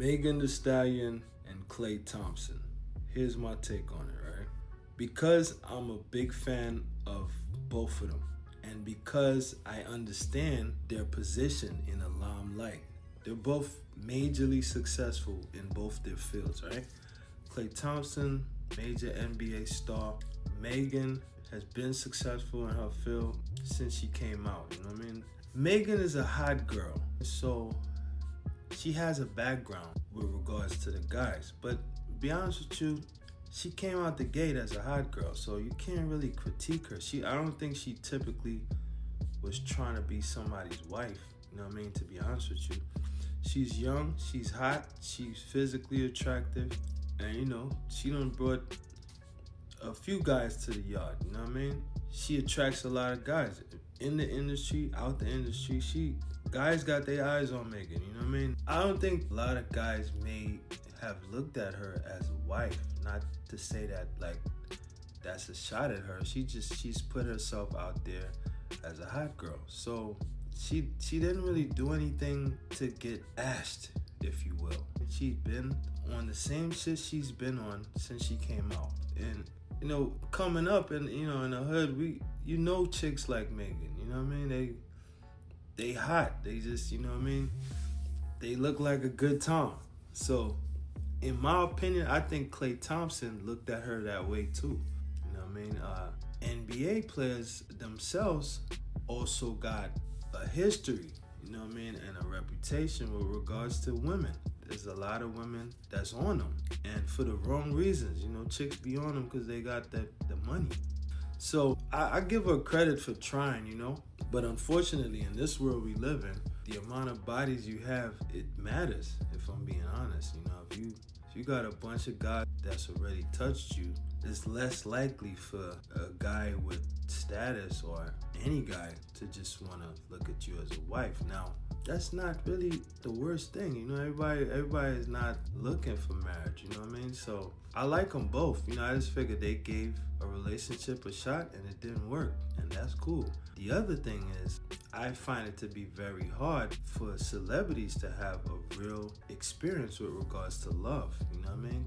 Megan Thee Stallion and Klay Thompson. Here's my take on it, right? Because I'm a big fan of both of them, and because I understand their position in the limelight, they're both majorly successful in both their fields, right? Klay Thompson, major NBA star. Megan has been successful in her field since she came out, you know what I mean? Megan is a hot girl, so she has a background with regards to the guys. But to be honest with you, she came out the gate as a hot girl, so you can't really critique her. I don't think she typically was trying to be somebody's wife, you know what I mean, to be honest with you. She's young, she's hot, she's physically attractive, and you know, she done brought a few guys to the yard, you know what I mean? She attracts a lot of guys in the industry, out the industry. Guys got their eyes on Megan, you know what I mean? I don't think a lot of guys may have looked at her as a wife. Not to say that like that's a shot at her. She's put herself out there as a hot girl. So she didn't really do anything to get ashed, if you will. She's been on the same shit she's been on since she came out. And you know, coming up and you know, in the hood, chicks like Megan, you know what I mean? They hot. They just, you know what I mean? They look like a good time. So in my opinion, I think Klay Thompson looked at her that way too. You know what I mean? NBA players themselves also got a history, you know what I mean, and a reputation with regards to women. There's a lot of women that's on them, and for the wrong reasons. You know, chicks be on them because they got the money. So I give her credit for trying, you know, but unfortunately in this world we live in, the amount of bodies you have, it matters, if I'm being honest. You know, if you got a bunch of guys that's already touched you, it's less likely for a guy with status or any guy to just want to look at you as a wife. Now, that's not really the worst thing, you know. Everybody is not looking for marriage, you know what I mean? So I like them both, you know. I just figured they gave a relationship a shot and it didn't work, and that's cool. The other thing is, I find it to be very hard for celebrities to have a real experience with regards to love, you know what I mean?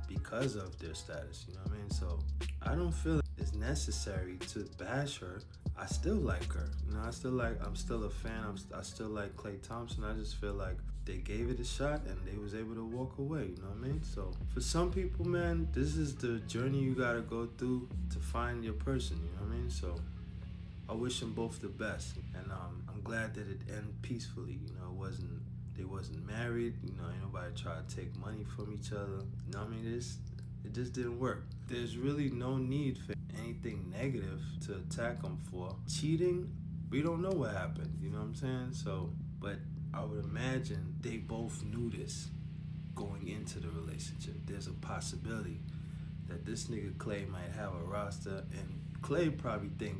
Because of their status, you know what I mean? So I don't feel it's necessary to bash her. I still like her, you know. I'm still a fan. I still like Klay Thompson. I just feel like they gave it a shot and they was able to walk away, you know what I mean? So for some people, man, this is the journey you gotta go through to find your person, you know what I mean? So I wish them both the best, and I'm glad that it ended peacefully. You know, they wasn't married. You know, ain't nobody try to take money from each other. You know what I mean? It just didn't work. There's really no need for anything negative to attack them for. Cheating, we don't know what happened, you know what I'm saying? So, but I would imagine they both knew this going into the relationship. There's a possibility that this nigga Klay might have a roster, and Klay probably think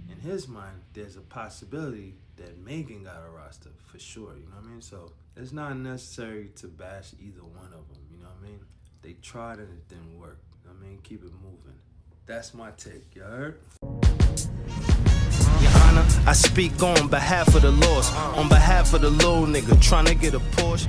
in his mind there's a possibility that Megan got a roster for sure, you know what I mean? So it's not necessary to bash either one of them, you know what I mean? They tried and it didn't work, you know what I mean? Keep it moving. That's my take, you heard? Your Honor, I speak on behalf of the lost, on behalf of the little nigga trying to get a Porsche.